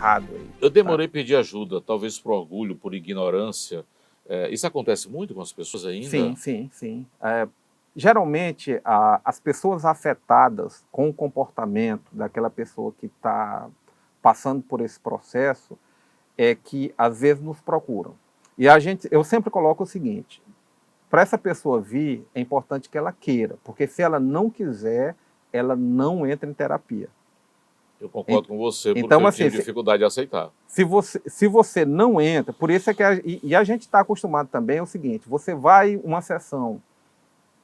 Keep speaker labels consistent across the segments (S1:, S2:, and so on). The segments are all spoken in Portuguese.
S1: errado aí.
S2: Eu demorei a pedir ajuda, talvez por orgulho, por ignorância. Isso acontece muito com as pessoas ainda?
S1: Sim. Geralmente, as pessoas afetadas com o comportamento daquela pessoa que está passando por esse processo é que, às vezes, nos procuram. E eu sempre coloco o seguinte, para essa pessoa vir, é importante que ela queira, porque se ela não quiser, ela não entra em terapia.
S2: Eu concordo com você, porque
S1: Então,
S2: eu
S1: assim,
S2: tive dificuldade de aceitar.
S1: se você não entra, por isso é que a gente está acostumado também, é o seguinte, você vai uma sessão,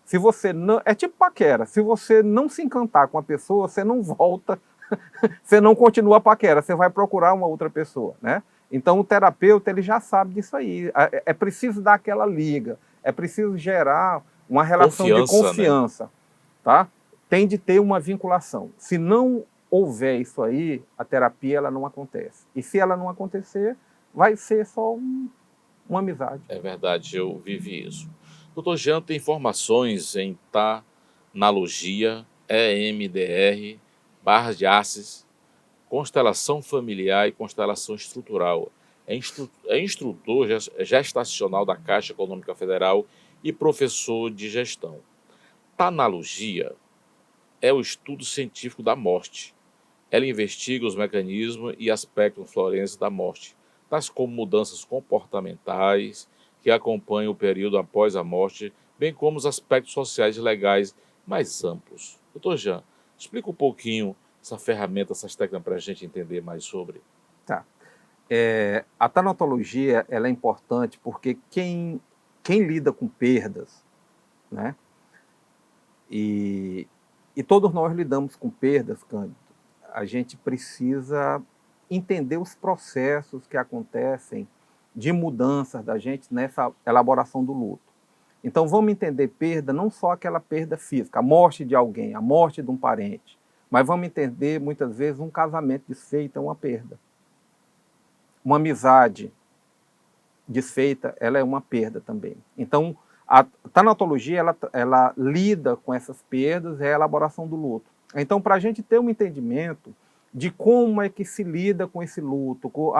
S1: se você não, é tipo paquera, se você não se encantar com a pessoa, você não volta, você não continua a paquera, você vai procurar uma outra pessoa, né? Então o terapeuta, ele já sabe disso aí, é preciso dar aquela liga, é preciso gerar uma relação de confiança, né? Tá? Tem de ter uma vinculação. Se não houver isso aí, a terapia ela não acontece. E se ela não acontecer, vai ser só uma amizade.
S2: É verdade, eu vivi isso. Doutor Jean tem formações em Tanalogia, EMDR, barras de Assis, constelação familiar e constelação estrutural. É instrutor gestacional da Caixa Econômica Federal e professor de gestão. Tanalogia é o estudo científico da morte. Ela investiga os mecanismos e aspectos florescentes da morte, tais como mudanças comportamentais que acompanham o período após a morte, bem como os aspectos sociais e legais mais amplos. Doutor Jean, explica um pouquinho essa ferramenta, essas técnicas para a gente entender mais sobre.
S1: Tá. A tanatologia ela é importante porque quem lida com perdas, né? E todos nós lidamos com perdas, Cândido. A gente precisa entender os processos que acontecem de mudanças da gente nessa elaboração do luto. Então vamos entender perda, não só aquela perda física, a morte de alguém, a morte de um parente, mas vamos entender muitas vezes um casamento desfeito é uma perda. Uma amizade desfeita, ela é uma perda também. Então a tanatologia ela lida com essas perdas, é a elaboração do luto. Então, para a gente ter um entendimento de como é que se lida com esse luto, com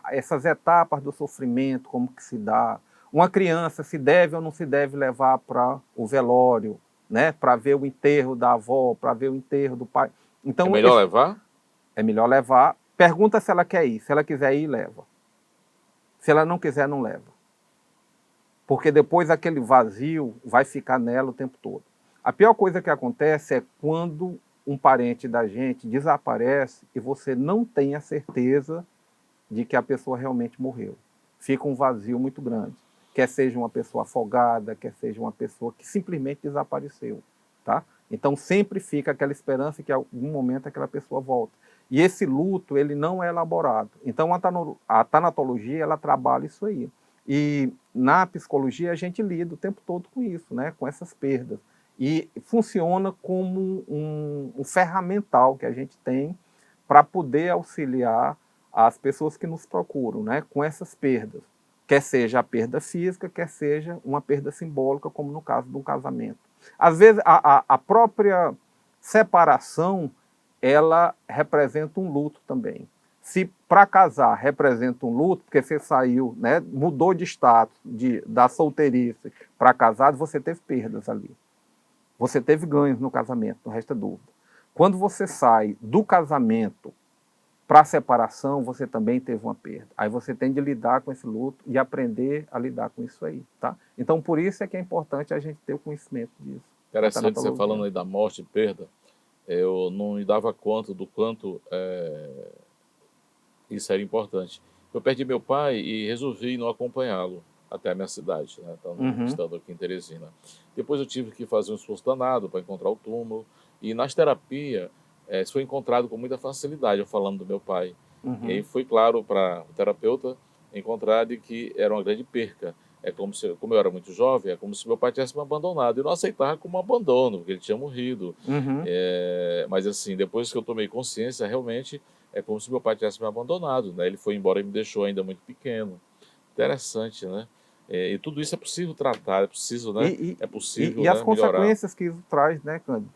S1: essas etapas do sofrimento, como que se dá, uma criança se deve ou não se deve levar para o velório, né, para ver o enterro da avó, para ver o enterro do pai. Então,
S2: É melhor levar?
S1: É melhor levar. Pergunta se ela quer ir. Se ela quiser ir, leva. Se ela não quiser, não leva. Porque depois aquele vazio vai ficar nela o tempo todo. A pior coisa que acontece é quando um parente da gente desaparece e você não tem a certeza de que a pessoa realmente morreu. Fica um vazio muito grande. Quer seja uma pessoa afogada, quer seja uma pessoa que simplesmente desapareceu. Tá? Então sempre fica aquela esperança que em algum momento aquela pessoa volta. E esse luto, ele não é elaborado. Então a tanatologia, ela trabalha isso aí. E na psicologia a gente lida o tempo todo com isso, né? Com essas perdas. E funciona como um ferramental que a gente tem para poder auxiliar as pessoas que nos procuram, né? Com essas perdas. Quer seja a perda física, quer seja uma perda simbólica, como no caso de um casamento. Às vezes a própria separação ela representa um luto também. Se para casar representa um luto, porque você saiu, né, mudou de status da solteirice para casado, você teve perdas ali. Você teve ganhos no casamento, não resta dúvida. Quando você sai do casamento para a separação, você também teve uma perda. Aí você tem de lidar com esse luto e aprender a lidar com isso aí, tá? Então, por isso é que é importante a gente ter o conhecimento disso.
S2: Interessante você falando aí da morte e perda. Eu não me dava conta do quanto isso era importante. Eu perdi meu pai e resolvi não acompanhá-lo até a minha cidade, né? Estando aqui em Teresina. Depois eu tive que fazer um esforço danado para encontrar o túmulo. E nas terapias, isso foi encontrado com muita facilidade, eu falando do meu pai. E aí foi claro para o terapeuta encontrar de que era uma grande perca. É como eu era muito jovem, é como se meu pai tivesse me abandonado. Eu não aceitava como um abandono, porque ele tinha morrido. Mas assim, depois que eu tomei consciência, realmente é como se meu pai tivesse me abandonado, né? Ele foi embora e me deixou ainda muito pequeno. Interessante, né? E tudo isso é possível tratar, é possível, né? É possível,
S1: E as
S2: né, melhorar.
S1: consequências que isso traz, né, Cândido?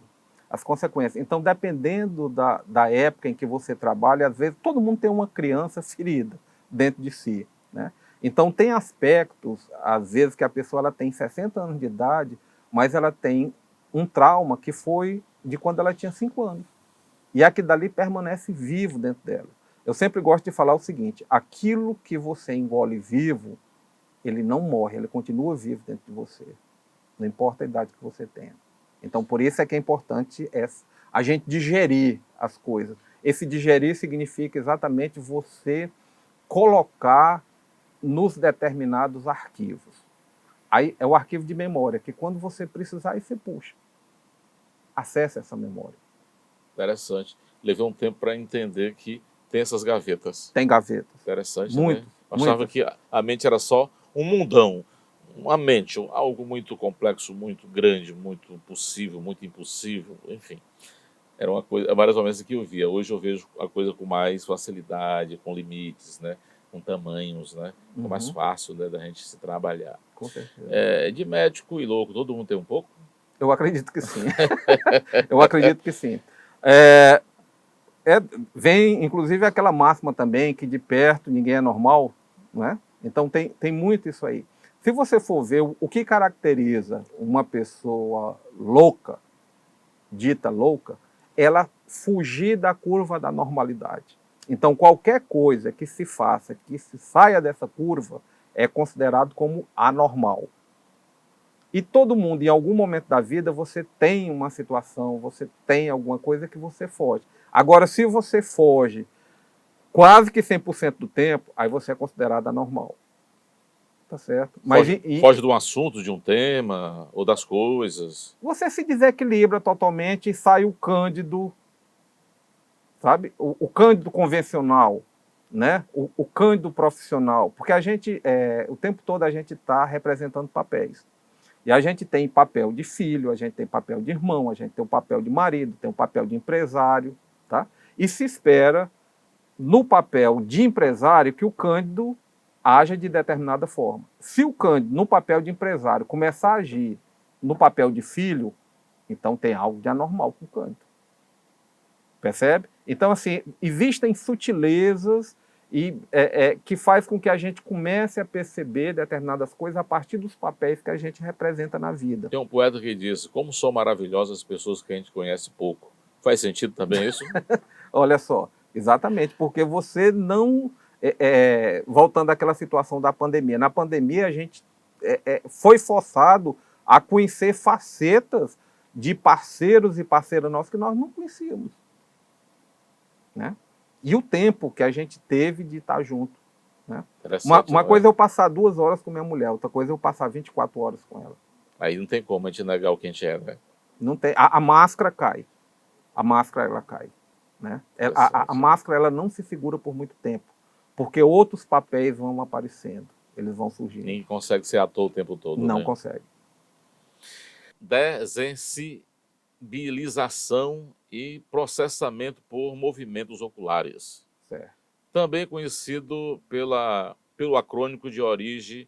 S1: as consequências. Então, dependendo da época em que você trabalha, às vezes todo mundo tem uma criança ferida dentro de si, né? Então, tem aspectos, às vezes, que a pessoa ela tem 60 anos de idade, mas ela tem um trauma que foi de quando ela tinha 5 anos. E aquilo dali permanece vivo dentro dela. Eu sempre gosto de falar o seguinte, aquilo que você engole vivo, ele não morre, ele continua vivo dentro de você. Não importa a idade que você tenha. Então, por isso é que é importante a gente digerir as coisas. Esse digerir significa exatamente você colocar nos determinados arquivos. Aí é o arquivo de memória, que quando você precisar, aí você puxa. Acesse essa memória.
S2: Interessante. Levei um tempo para entender que tem essas gavetas.
S1: Tem gavetas.
S2: Interessante,
S1: Muito,
S2: né? Eu achava
S1: muitas.
S2: que a mente era só um mundão. Uma mente, algo muito complexo, muito grande, muito possível, muito impossível, enfim. Era uma coisa, várias vezes que eu via. Hoje eu vejo a coisa com mais facilidade, com limites, né? Com tamanhos, né? É mais fácil, né, da gente se trabalhar.
S1: Com certeza.
S2: De médico e louco, todo mundo tem um pouco?
S1: Eu acredito que sim. Eu acredito que sim. Vem, inclusive, aquela máxima também, que de perto ninguém é normal, né? Então tem muito isso aí. Se você for ver o que caracteriza uma pessoa louca, dita louca, ela fugir da curva da normalidade. Então, qualquer coisa que se faça, que se saia dessa curva, é considerado como anormal. E todo mundo, em algum momento da vida, você tem uma situação, você tem alguma coisa que você foge. Agora, se você foge quase que 100% do tempo, aí você é considerado anormal. Tá certo? Mas
S2: foge de um assunto, de um tema, ou das coisas.
S1: Você se desequilibra totalmente e sai o cândido, sabe? O cândido convencional, né? O cândido profissional. Porque a gente, o tempo todo a gente está representando papéis. E a gente tem papel de filho, a gente tem papel de irmão, a gente tem o papel de marido, tem o papel de empresário, tá? E se espera, no papel de empresário, que o Cândido haja de determinada forma. Se o Cândido, no papel de empresário, começar a agir no papel de filho, então tem algo de anormal com o Cândido. Percebe? Então, assim, existem sutilezas que faz com que a gente comece a perceber determinadas coisas a partir dos papéis que a gente representa na vida.
S2: Tem um poeta que diz, como são maravilhosas as pessoas que a gente conhece pouco. Faz sentido também isso?
S1: Olha só, exatamente, porque você não... voltando àquela situação da pandemia. Na pandemia, a gente foi forçado a conhecer facetas de parceiros e parceiras nossos que nós não conhecíamos. Né? E o tempo que a gente teve de estar junto. Né? Uma coisa é eu passar 2 horas com minha mulher, outra coisa é eu passar 24 horas com ela.
S2: Aí não tem como a gente negar o que a gente é, né?
S1: Não tem, a máscara cai. A máscara, ela cai. Né? A máscara, ela não se segura por muito tempo, porque outros papéis vão aparecendo, eles vão surgindo.
S2: Ninguém consegue ser ator o tempo todo,
S1: não,
S2: né?
S1: Consegue.
S2: Desensibilização e processamento por movimentos oculares.
S1: Certo.
S2: Também conhecido pelo acrônimo de origem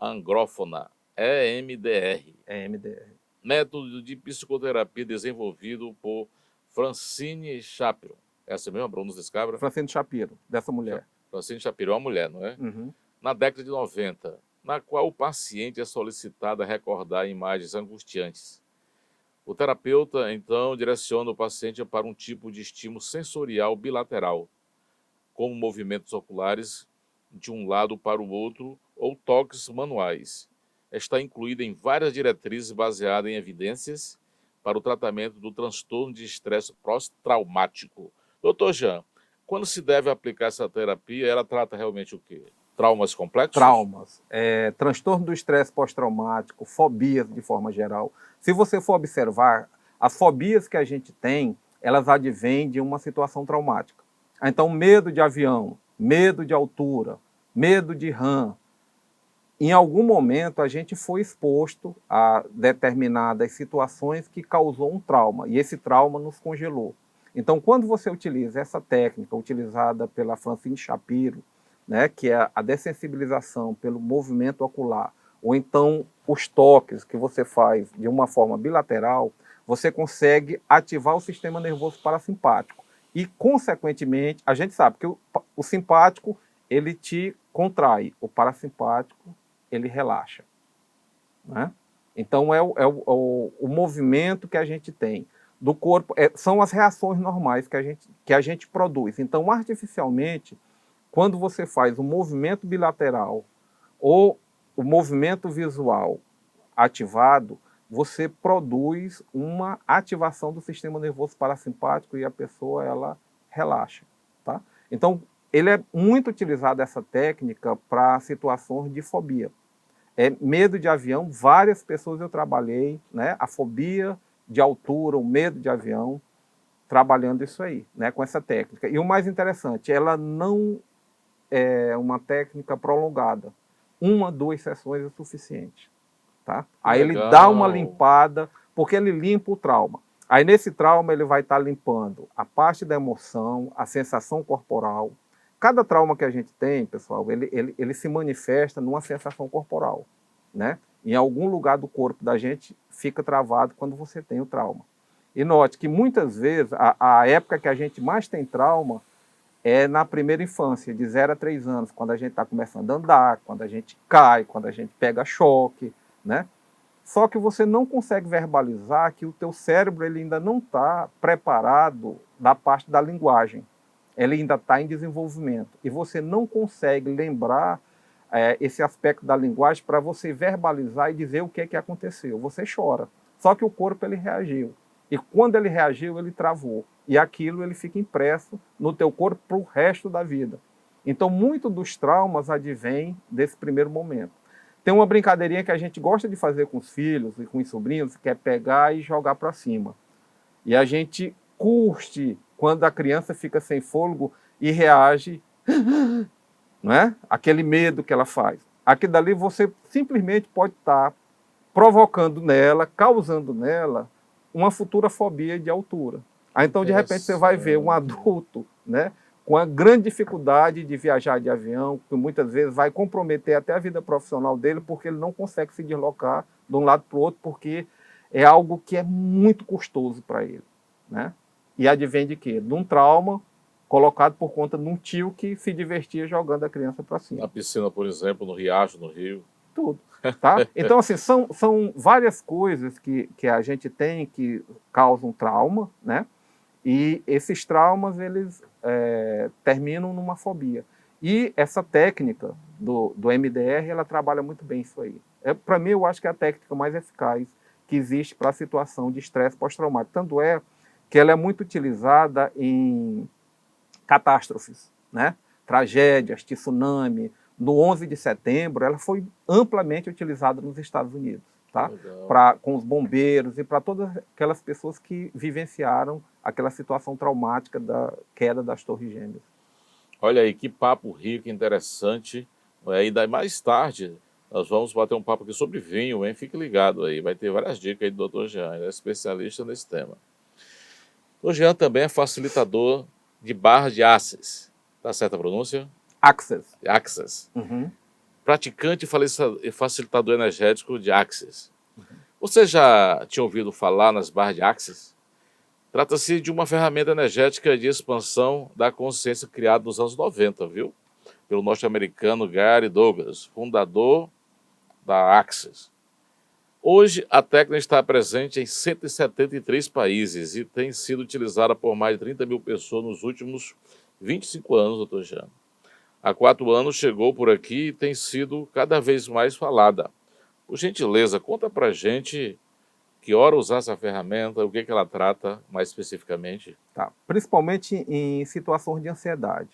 S2: angrófona, EMDR.
S1: EMDR.
S2: Método de psicoterapia desenvolvido por Francine Shapiro. Essa mesmo a pronúncia desse cabra?
S1: Francine Shapiro, dessa mulher.
S2: Francine Shapiro é uma mulher, não é?
S1: Uhum.
S2: Na década de 90, na qual o paciente é solicitado a recordar imagens angustiantes. O terapeuta, então, direciona o paciente para um tipo de estímulo sensorial bilateral, como movimentos oculares de um lado para o outro ou toques manuais. Está incluída em várias diretrizes baseadas em evidências para o tratamento do transtorno de estresse pós-traumático. Doutor Jean, quando se deve aplicar essa terapia, ela trata realmente o quê? Traumas complexos?
S1: Traumas, transtorno do estresse pós-traumático, fobias de forma geral. Se você for observar, as fobias que a gente tem, elas advêm de uma situação traumática. Então, medo de avião, medo de altura, medo de rã. Em algum momento, a gente foi exposto a determinadas situações que causou um trauma, e esse trauma nos congelou. Então, quando você utiliza essa técnica, utilizada pela Francine Shapiro, né, que é a dessensibilização pelo movimento ocular, ou então os toques que você faz de uma forma bilateral, você consegue ativar o sistema nervoso parasimpático. E, consequentemente, a gente sabe que o simpático, ele te contrai, o parasimpático, ele relaxa. Né? Então, o movimento que a gente tem do corpo, são as reações normais que a gente produz. Então, artificialmente, quando você faz um movimento bilateral ou o movimento visual ativado, você produz uma ativação do sistema nervoso parasimpático e a pessoa ela relaxa. Tá? Então, ele é muito utilizado essa técnica para situações de fobia. Medo de avião, várias pessoas eu trabalhei, né? A fobia de altura, o medo de avião, trabalhando isso aí, né? Com essa técnica. E o mais interessante, ela não é uma técnica prolongada. 1, 2 sessões é o suficiente. Tá? Aí ele dá uma limpada, porque ele limpa o trauma. Aí nesse trauma ele vai estar limpando a parte da emoção, a sensação corporal. Cada trauma que a gente tem, pessoal, ele se manifesta numa sensação corporal. Né? Em algum lugar do corpo da gente fica travado quando você tem o trauma. E note que muitas vezes a época que a gente mais tem trauma é na primeira infância, de 0 a 3 anos, quando a gente está começando a andar, quando a gente cai, quando a gente pega choque, né? Só que você não consegue verbalizar que o teu cérebro ele ainda não está preparado da parte da linguagem. Ele ainda está em desenvolvimento. E você não consegue lembrar esse aspecto da linguagem para você verbalizar e dizer o que é que aconteceu. Você chora. Só que o corpo ele reagiu. E quando ele reagiu, ele travou. E aquilo ele fica impresso no teu corpo para o resto da vida. Então, muito dos traumas advém desse primeiro momento. Tem uma brincadeirinha que a gente gosta de fazer com os filhos e com os sobrinhos, que é pegar e jogar para cima. E a gente curte quando a criança fica sem fôlego e reage, não é? Aquele medo que ela faz. Aqui dali você simplesmente pode estar provocando nela, causando nela, uma futura fobia de altura. Aí, então, de repente, você vai ver um adulto, né, com a grande dificuldade de viajar de avião, que muitas vezes vai comprometer até a vida profissional dele, porque ele não consegue se deslocar de um lado para o outro, porque é algo que é muito custoso para ele. Né? E advém de quê? De um trauma colocado por conta de um tio que se divertia jogando a criança para cima.
S2: Na piscina, por exemplo, no riacho, no rio.
S1: Tudo. Tá? Então, assim, são várias coisas que a gente tem que causam trauma, né? E esses traumas, eles terminam numa fobia. E essa técnica do MDR, ela trabalha muito bem isso aí. Para mim, eu acho que é a técnica mais eficaz que existe para a situação de estresse pós-traumático. Tanto é que ela é muito utilizada em catástrofes, né? Tragédias, tsunami. No 11 de setembro, ela foi amplamente utilizada nos Estados Unidos, tá? Com os bombeiros e para todas aquelas pessoas que vivenciaram aquela situação traumática da queda das Torres Gêmeas.
S2: Olha aí, que papo rico, interessante. E daí mais tarde nós vamos bater um papo aqui sobre vinho, hein? Fique ligado aí, vai ter várias dicas aí do Dr. Jean, ele é especialista nesse tema. O Jean também é facilitador de barra de Access. Tá certa a pronúncia?
S1: Access.
S2: Uhum. Praticante e facilitador energético de Access. Uhum. Você já tinha ouvido falar nas barras de Access? Trata-se de uma ferramenta energética de expansão da consciência criada nos anos 90, viu? Pelo norte-americano Gary Douglas, fundador da Access. Hoje, a técnica está presente em 173 países e tem sido utilizada por mais de 30 mil pessoas nos últimos 25 anos, doutor Jean. Há 4 anos chegou por aqui e tem sido cada vez mais falada. Por gentileza, conta pra gente que hora usar essa ferramenta, o que ela trata mais especificamente.
S1: Tá. Principalmente em situações de ansiedade.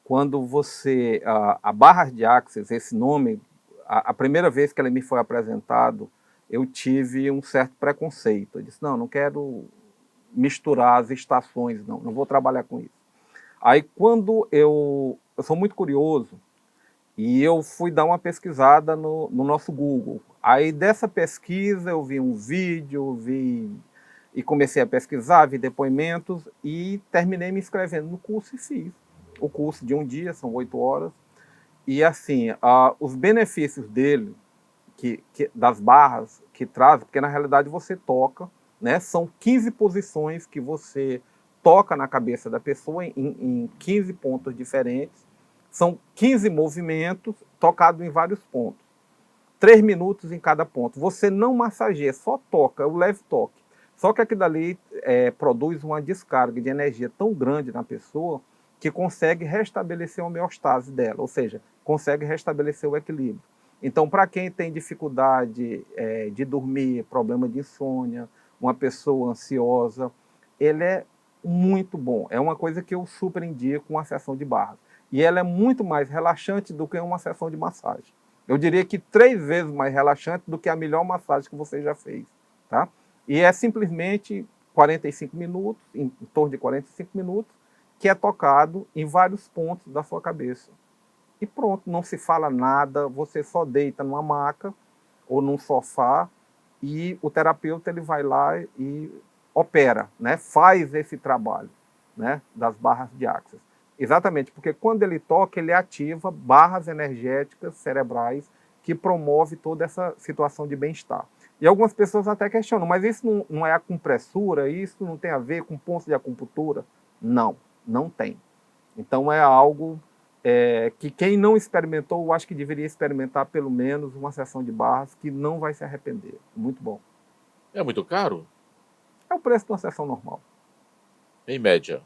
S1: Quando você... A barra de Access, esse nome, a primeira vez que ele me foi apresentado, eu tive um certo preconceito. Eu disse, não quero misturar as estações, não vou trabalhar com isso. Aí quando eu sou muito curioso, e eu fui dar uma pesquisada no nosso Google. Aí dessa pesquisa eu vi um vídeo, e comecei a pesquisar, vi depoimentos e terminei me inscrevendo no curso e fiz. O curso de um dia, são 8 horas. E assim, os benefícios dele, das barras que traz, porque na realidade você toca né? São 15 posições que você toca na cabeça da pessoa em 15 pontos diferentes. São 15 movimentos tocados em vários pontos. 3 minutos em cada ponto. Você não massageia, só toca, é o leve toque. Só que aquilo dali produz uma descarga de energia tão grande na pessoa que consegue restabelecer a homeostase dela, ou seja, consegue restabelecer o equilíbrio. Então, para quem tem dificuldade de dormir, problema de insônia, uma pessoa ansiosa, ele é muito bom. É uma coisa que eu super indico uma sessão de barras. E ela é muito mais relaxante do que uma sessão de massagem. Eu diria que 3 vezes mais relaxante do que a melhor massagem que você já fez, tá? E é simplesmente 45 minutos, em torno de 45 minutos, que é tocado em vários pontos da sua cabeça. E pronto, não se fala nada, você só deita numa maca ou num sofá e o terapeuta ele vai lá e opera, né? Faz esse trabalho, né? Das barras de Axis. Exatamente, porque quando ele toca, ele ativa barras energéticas cerebrais que promove toda essa situação de bem-estar. E algumas pessoas até questionam, mas isso não é acupressura? Isso não tem a ver com pontos de acupuntura? Não, não tem. Então é algo que quem não experimentou, eu acho que deveria experimentar pelo menos uma sessão de barras que não vai se arrepender. Muito bom.
S2: É muito caro?
S1: É o preço de uma sessão normal.
S2: Em média.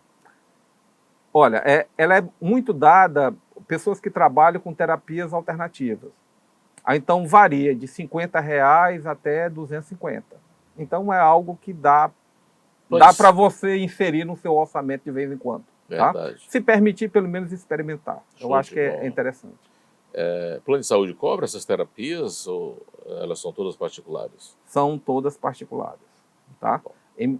S1: Olha, ela é muito dada a pessoas que trabalham com terapias alternativas. Então varia de R$ 50 até 250. Então é algo que dá para você inserir no seu orçamento de vez em quando. Tá?
S2: Verdade.
S1: Se permitir, pelo menos experimentar. Eu acho que é interessante.
S2: Plano de saúde cobra essas terapias ou elas são todas particulares?
S1: São todas particulares. Tá?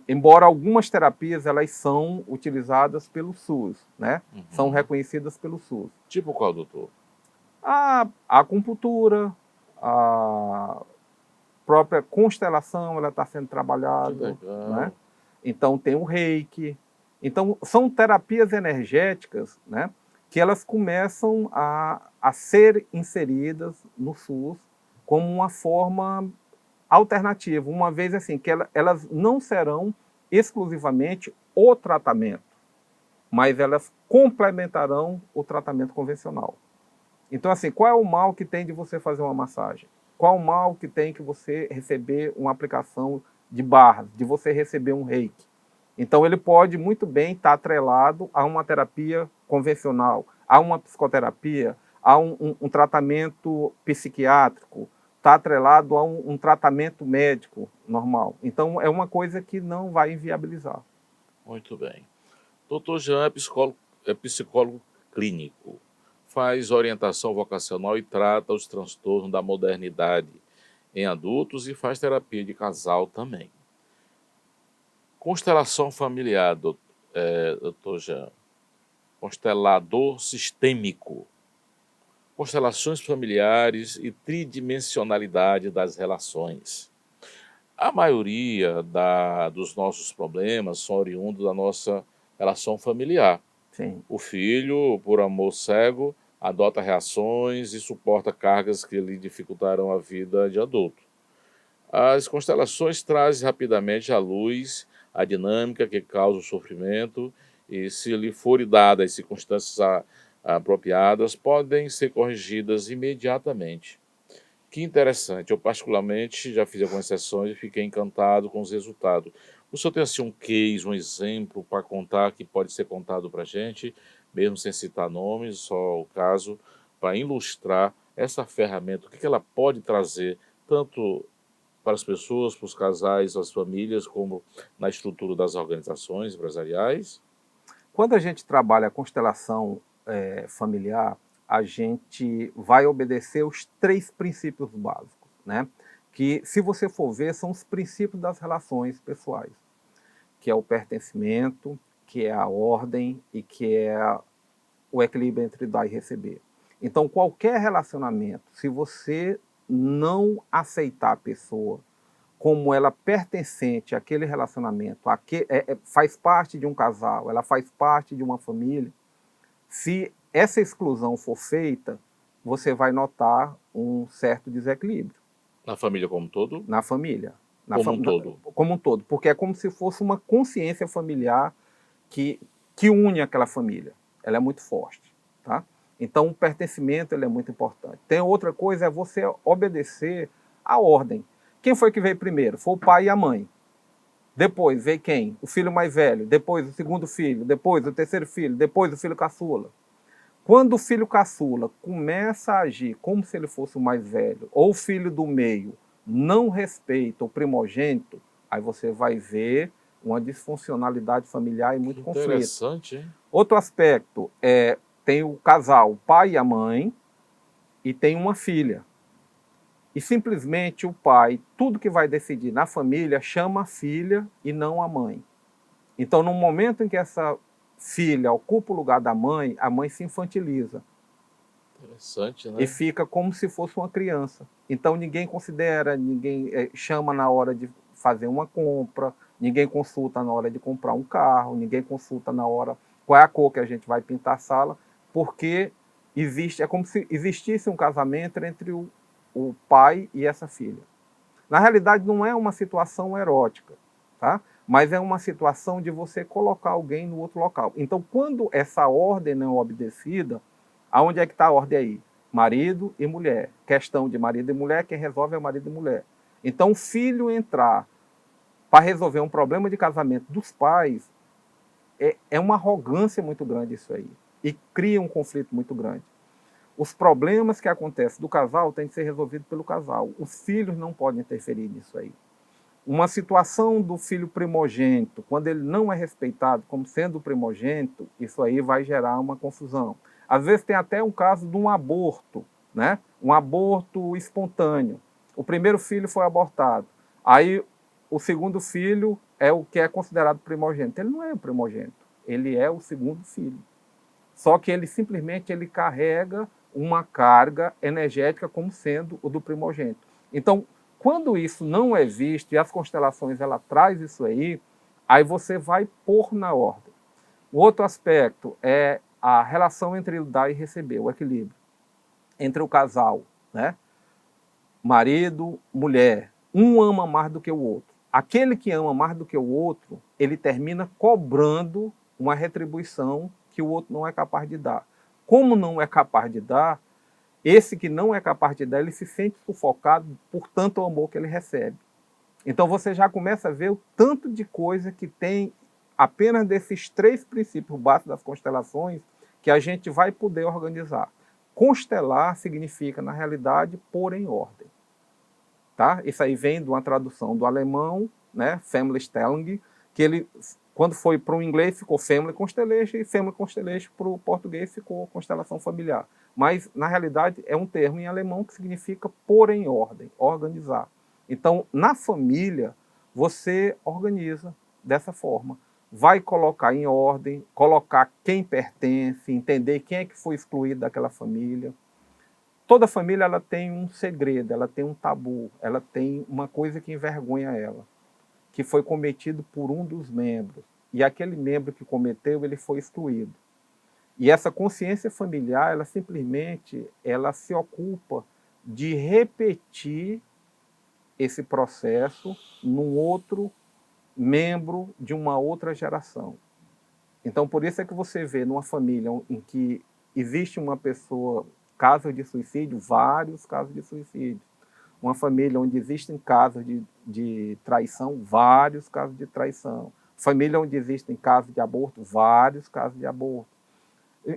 S1: Embora algumas terapias elas são utilizadas pelo SUS, né?
S2: Uhum.
S1: São reconhecidas pelo SUS.
S2: Tipo qual, doutor?
S1: A acupuntura, a própria constelação, ela está sendo trabalhada, né? Então tem o reiki. Então são terapias energéticas, né? Que elas começam a ser inseridas no SUS como uma forma alternativa, uma vez assim, que elas não serão exclusivamente o tratamento, mas elas complementarão o tratamento convencional. Então, assim, qual é o mal que tem de você fazer uma massagem? Qual o mal que tem que você receber uma aplicação de barras, de você receber um reiki? Então, ele pode muito bem estar atrelado a uma terapia convencional, a uma psicoterapia, a um tratamento psiquiátrico, está atrelado a um tratamento médico normal. Então, é uma coisa que não vai inviabilizar.
S2: Muito bem. Doutor Jean é psicólogo clínico, faz orientação vocacional e trata os transtornos da modernidade em adultos e faz terapia de casal também. Constelação familiar, doutor Jean. Constelador sistêmico. Constelações familiares e tridimensionalidade das relações. A maioria dos nossos problemas são oriundos da nossa relação familiar.
S1: Sim.
S2: O filho, por amor cego, adota reações e suporta cargas que lhe dificultaram a vida de adulto. As constelações trazem rapidamente à luz a dinâmica que causa o sofrimento e, se lhe forem dadas as circunstâncias apropriadas, podem ser corrigidas imediatamente. Que interessante, eu particularmente já fiz algumas sessões e fiquei encantado com os resultados. O senhor tem assim um case, um exemplo para contar que pode ser contado para a gente, mesmo sem citar nomes, só o caso, para ilustrar essa ferramenta, o que ela pode trazer, tanto para as pessoas, para os casais, as famílias, como na estrutura das organizações empresariais?
S1: Quando a gente trabalha a constelação familiar, a gente vai obedecer os 3 princípios básicos, né? Que, se você for ver, são os princípios das relações pessoais, que é o pertencimento, que é a ordem e que é o equilíbrio entre dar e receber. Então, qualquer relacionamento, se você não aceitar a pessoa como ela pertencente àquele relacionamento, faz parte de um casal, ela faz parte de uma família, se essa exclusão for feita, você vai notar um certo desequilíbrio.
S2: Na família como um todo?
S1: Na família.
S2: Como um todo.
S1: Como um todo, porque é como se fosse uma consciência familiar que une aquela família. Ela é muito forte, tá? Então, o pertencimento ele é muito importante. Tem outra coisa, é você obedecer à ordem. Quem foi que veio primeiro? Foi o pai e a mãe. Depois veio quem? O filho mais velho. Depois o segundo filho. Depois o terceiro filho. Depois o filho caçula. Quando o filho caçula começa a agir como se ele fosse o mais velho, ou o filho do meio não respeita o primogênito, aí você vai ver uma disfuncionalidade familiar e muito conflito.
S2: Interessante, hein?
S1: Outro aspecto é tem o casal, o pai e a mãe, e tem uma filha. E simplesmente o pai, tudo que vai decidir na família, chama a filha e não a mãe. Então, no momento em que essa filha ocupa o lugar da mãe, a mãe se infantiliza.
S2: Interessante, né?
S1: E fica como se fosse uma criança. Então, ninguém considera, ninguém chama na hora de fazer uma compra, ninguém consulta na hora de comprar um carro, ninguém consulta na hora qual é a cor que a gente vai pintar a sala, porque é como se existisse um casamento entre o pai e essa filha. Na realidade, não é uma situação erótica, tá? Mas é uma situação de você colocar alguém no outro local. Então, quando essa ordem não é obedecida, aonde é que está a ordem aí? Marido e mulher. Questão de marido e mulher, quem resolve é o marido e mulher. Então, o filho entrar para resolver um problema de casamento dos pais é uma arrogância muito grande isso aí. E cria um conflito muito grande. Os problemas que acontecem do casal têm que ser resolvidos pelo casal. Os filhos não podem interferir nisso aí. Uma situação do filho primogênito, quando ele não é respeitado como sendo o primogênito, isso aí vai gerar uma confusão. Às vezes tem até um caso de um aborto, né? Um aborto espontâneo. O primeiro filho foi abortado. Aí o segundo filho é o que é considerado primogênito. Ele não é o primogênito, ele é o segundo filho. Só que ele simplesmente carrega uma carga energética como sendo o do primogênito. Então, quando isso não é visto e as constelações ela traz isso aí você vai pôr na ordem. O outro aspecto é a relação entre dar e receber, o equilíbrio entre o casal, né? Marido, mulher, um ama mais do que o outro. Aquele que ama mais do que o outro, ele termina cobrando uma retribuição que o outro não é capaz de dar. Como não é capaz de dar, esse que não é capaz de dar, ele se sente sufocado por tanto amor que ele recebe. Então você já começa a ver o tanto de coisa que tem apenas desses 3 princípios básicos das constelações que a gente vai poder organizar. Constelar significa, na realidade, pôr em ordem. Tá? Isso aí vem de uma tradução do alemão, né, Familienstellung, que ele, quando foi para o inglês, ficou Family Constellation, e Family Constellation para o português ficou constelação familiar. Mas, na realidade, é um termo em alemão que significa pôr em ordem, organizar. Então, na família, você organiza dessa forma. Vai colocar em ordem, colocar quem pertence, entender quem é que foi excluído daquela família. Toda família ela tem um segredo, ela tem um tabu, ela tem uma coisa que envergonha ela, que foi cometido por um dos membros. E aquele membro que cometeu, ele foi excluído. E essa consciência familiar, ela simplesmente se ocupa de repetir esse processo num outro membro de uma outra geração. Então, por isso é que você vê numa família em que existe uma pessoa, casos de suicídio, vários casos de suicídio. Uma família onde existem casos de traição, vários casos de traição. Família onde existem casos de aborto, vários casos de aborto.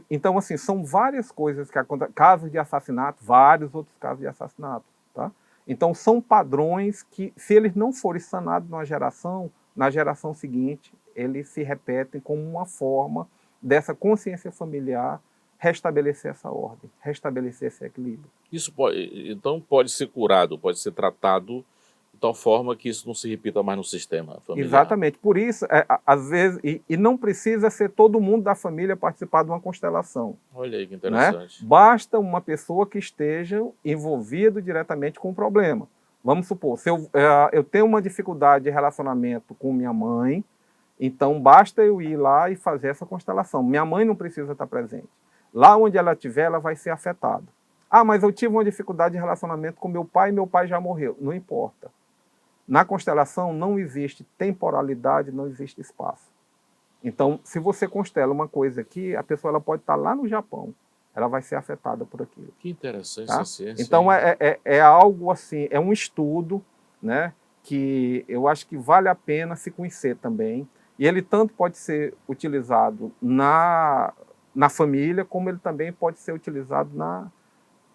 S1: Então, assim, são várias coisas que acontecem. Casos de assassinato, vários outros casos de assassinato. Tá? Então, são padrões que, se eles não forem sanados numa geração, na geração seguinte, eles se repetem como uma forma dessa consciência familiar restabelecer essa ordem, restabelecer esse equilíbrio.
S2: Isso então pode ser curado, pode ser tratado de tal forma que isso não se repita mais no sistema familiar.
S1: Exatamente. Por isso, às vezes, e não precisa ser todo mundo da família participar de uma constelação.
S2: Olha aí que interessante.
S1: Né? Basta uma pessoa que esteja envolvida diretamente com o problema. Vamos supor, se eu tenho uma dificuldade de relacionamento com minha mãe, então basta eu ir lá e fazer essa constelação. Minha mãe não precisa estar presente. Lá onde ela estiver, ela vai ser afetada. Ah, mas eu tive uma dificuldade de relacionamento com meu pai e meu pai já morreu. Não importa. Na constelação não existe temporalidade, não existe espaço. Então, se você constela uma coisa aqui, a pessoa ela pode estar lá no Japão, ela vai ser afetada por aquilo.
S2: Que interessante
S1: Tá?
S2: essa ciência.
S1: Então,
S2: hein?
S1: é algo assim, é um estudo, né, que eu acho que vale a pena se conhecer também. E ele tanto pode ser utilizado na família, como ele também pode ser utilizado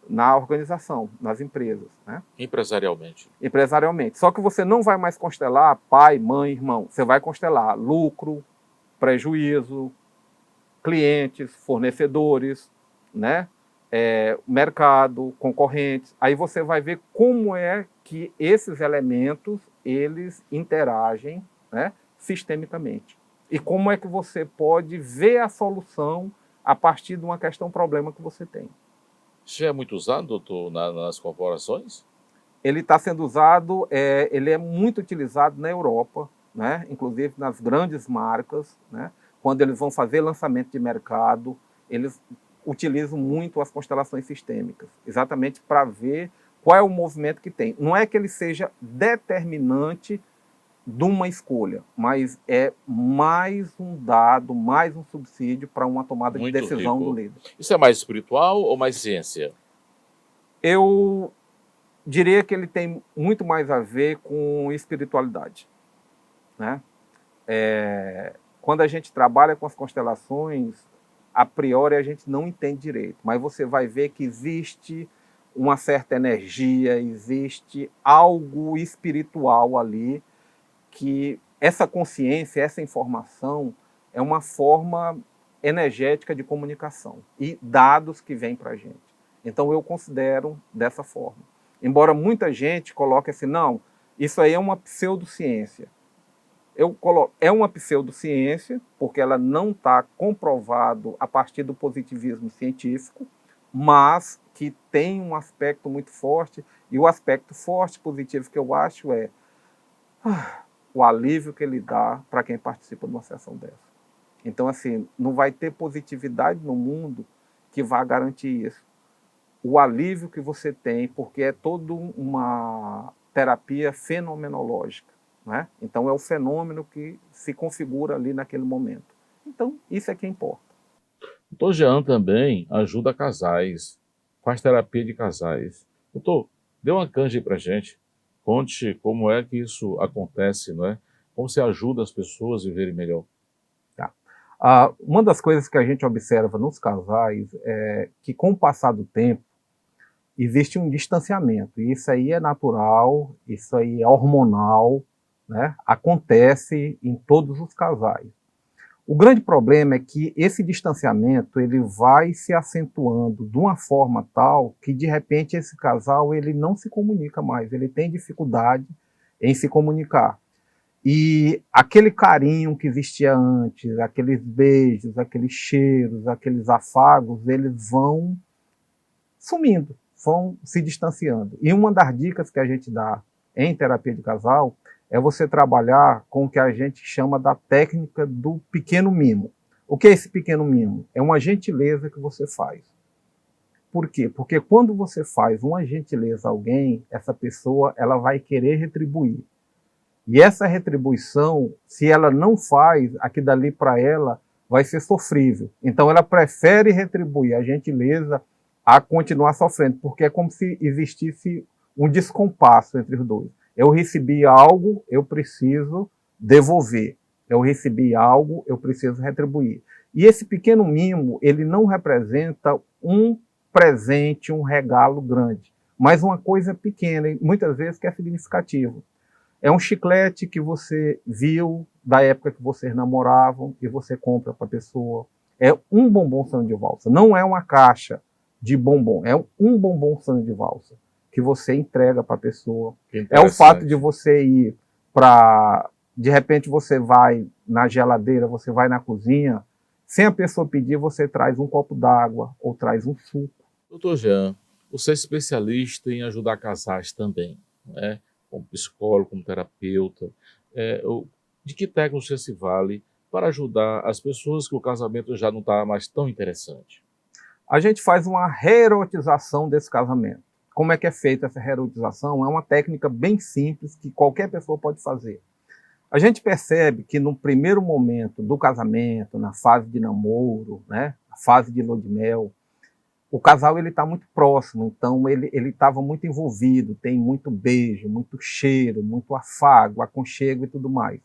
S1: na organização, nas empresas, né?
S2: Empresarialmente.
S1: Empresarialmente. Só que você não vai mais constelar pai, mãe, irmão. Você vai constelar lucro, prejuízo, clientes, fornecedores, né? Mercado, concorrentes. Aí você vai ver como é que esses elementos eles interagem, né, sistemicamente. E como é que você pode ver a solução a partir de uma questão, problema que você tem.
S2: Isso é muito usado, doutor, nas corporações?
S1: Ele está sendo usado, ele é muito utilizado na Europa, né? Inclusive nas grandes marcas, né? Quando eles vão fazer lançamento de mercado, eles utilizam muito as constelações sistêmicas, exatamente para ver qual é o movimento que tem. Não é que ele seja determinante de uma escolha, mas é mais um dado, mais um subsídio para uma tomada
S2: Muito
S1: de decisão
S2: rico.
S1: do líder.
S2: Isso é mais espiritual ou mais ciência?
S1: Eu diria que ele tem muito mais a ver com espiritualidade, né? Quando a gente trabalha com as constelações, a priori a gente não entende direito, mas você vai ver que existe uma certa energia, existe algo espiritual ali, que essa consciência, essa informação é uma forma energética de comunicação e dados que vêm para a gente. Então eu considero dessa forma. Embora muita gente coloque assim, não, isso aí é uma pseudociência. É uma pseudociência, porque ela não está comprovado a partir do positivismo científico, mas que tem um aspecto muito forte, e o aspecto forte positivo que eu acho é o alívio que ele dá para quem participa de uma sessão dessa. Então, assim, não vai ter positividade no mundo que vá garantir isso. O alívio que você tem, porque é toda uma terapia fenomenológica, né? Então é o fenômeno que se configura ali naquele momento. Então, isso é que importa.
S2: Doutor Jean também ajuda casais, faz terapia de casais. Doutor, dê uma canja aí pra gente. Conte como é que isso acontece, não é? Como você ajuda as pessoas a viverem melhor.
S1: Tá? Uma das coisas que a gente observa nos casais é que, com o passar do tempo, existe um distanciamento. E isso aí é natural, isso aí é hormonal, né? Acontece em todos os casais. O grande problema é que esse distanciamento ele vai se acentuando de uma forma tal que, de repente, esse casal ele não se comunica mais, ele tem dificuldade em se comunicar. E aquele carinho que existia antes, aqueles beijos, aqueles cheiros, aqueles afagos, eles vão sumindo, vão se distanciando. E uma das dicas que a gente dá em terapia de casal é você trabalhar com o que a gente chama da técnica do pequeno mimo. O que é esse pequeno mimo? É uma gentileza que você faz. Por quê? Porque quando você faz uma gentileza a alguém, essa pessoa ela vai querer retribuir. E essa retribuição, se ela não faz, aqui dali para ela vai ser sofrível. Então ela prefere retribuir a gentileza a continuar sofrendo, porque é como se existisse um descompasso entre os dois. Eu recebi algo, eu preciso devolver. Eu recebi algo, eu preciso retribuir. E esse pequeno mimo, ele não representa um presente, um regalo grande, mas uma coisa pequena, e muitas vezes que é significativo. É um chiclete que você viu da época que vocês namoravam e você compra para a pessoa. É um bombom sonho de valsa. Não é uma caixa de bombom. É um bombom sonho de valsa que você entrega para a pessoa. É o fato de você ir para... De repente você vai na geladeira, você vai na cozinha, sem a pessoa pedir, você traz um copo d'água ou traz um suco.
S2: Doutor Jean, você é especialista em ajudar casais também, não é? Como psicólogo, como terapeuta. De que técnica você se vale para ajudar as pessoas que o casamento já não está mais tão interessante?
S1: A gente faz uma reerotização desse casamento. como é que é feita essa reerotização? É uma técnica bem simples que qualquer pessoa pode fazer. A gente percebe que no primeiro momento do casamento, na fase de namoro, né, na fase de lua de mel, o casal ele está muito próximo, então ele estava muito envolvido, tem muito beijo, muito cheiro, muito afago, aconchego e tudo mais.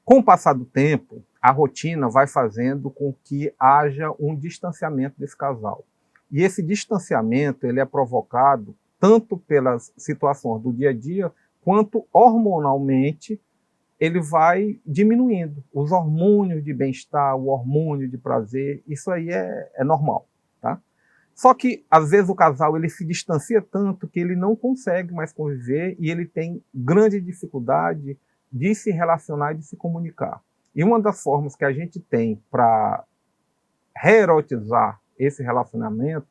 S1: Com o passar do tempo, a rotina vai fazendo com que haja um distanciamento desse casal. E esse distanciamento ele é provocado tanto pelas situações do dia a dia, quanto hormonalmente ele vai diminuindo. Os hormônios de bem-estar, o hormônio de prazer, isso aí é normal, tá? Só que, às vezes, o casal ele se distancia tanto que ele não consegue mais conviver e ele tem grande dificuldade de se relacionar e de se comunicar. E uma das formas que a gente tem para reerotizar esse relacionamento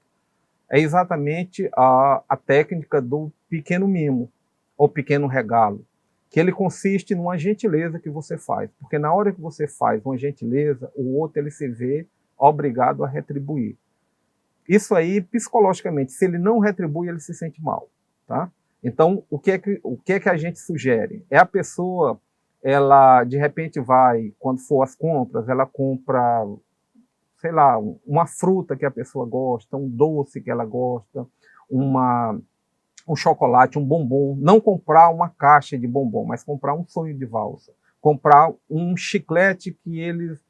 S1: é exatamente a técnica do pequeno mimo, ou pequeno regalo, que ele consiste numa gentileza que você faz. Porque na hora que você faz uma gentileza, o outro ele se vê obrigado a retribuir. Isso aí, psicologicamente, se ele não retribui, ele se sente mal, tá? Então, o que é que a gente sugere? É a pessoa, ela de repente vai, quando for às compras, ela compra, sei lá, uma fruta que a pessoa gosta, um doce que ela gosta, um chocolate, um bombom. Não comprar uma caixa de bombom, mas comprar um sonho de valsa. Comprar um chiclete que eles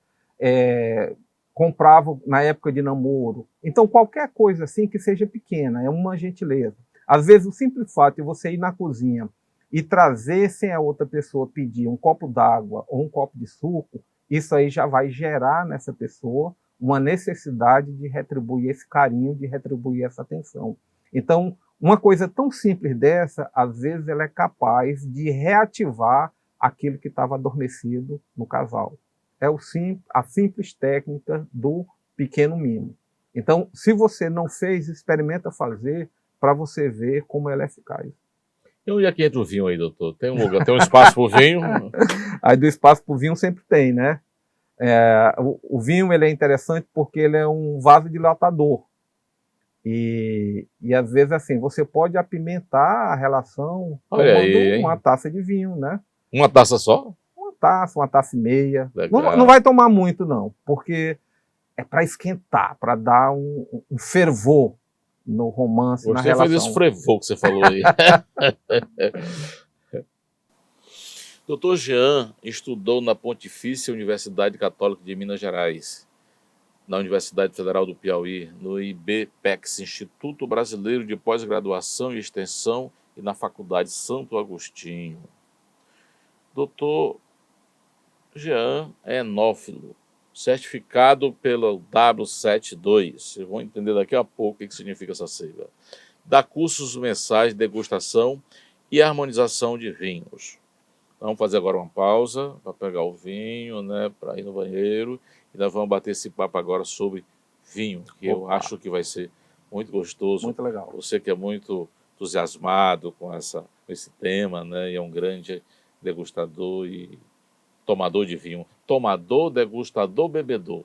S1: compravam na época de namoro. Então, qualquer coisa assim que seja pequena, é uma gentileza. Às vezes, o simples fato de você ir na cozinha e trazer, sem a outra pessoa pedir, um copo d'água ou um copo de suco, isso aí já vai gerar nessa pessoa uma necessidade de retribuir esse carinho, de retribuir essa atenção. Então, uma coisa tão simples dessa, às vezes ela é capaz de reativar aquilo que estava adormecido no casal. É a simples técnica do pequeno mimo. Então, se você não fez, experimenta fazer para você ver como ela é eficaz.
S2: E onde é que entra o vinho aí, doutor? Tem um lugar, tem um espaço para o vinho?
S1: Aí do espaço para o vinho sempre tem, né? O vinho ele é interessante porque ele é um vasodilatador. E às vezes assim, você pode apimentar a relação tomando uma taça de vinho, né?
S2: Uma taça só?
S1: Uma taça e meia. Não vai tomar muito, não, porque é para esquentar, para dar um fervor no romance, na relação.
S2: Gostei desse fervor que você falou aí. Dr. Jean estudou na Pontifícia Universidade Católica de Minas Gerais, na Universidade Federal do Piauí, no IBPEX, Instituto Brasileiro de Pós-Graduação e Extensão, e na Faculdade Santo Agostinho. Dr. Jean é enófilo, certificado pelo W72. Vocês vão entender daqui a pouco o que significa essa sigla. Dá cursos mensais de degustação e harmonização de vinhos. Vamos fazer agora uma pausa para pegar o vinho, né, para ir no banheiro. E nós vamos bater esse papo agora sobre vinho, que eu acho que vai ser muito gostoso.
S1: Muito legal.
S2: Você que é muito entusiasmado com esse tema, né, e é um grande degustador e tomador de vinho. Tomador, degustador, bebedor.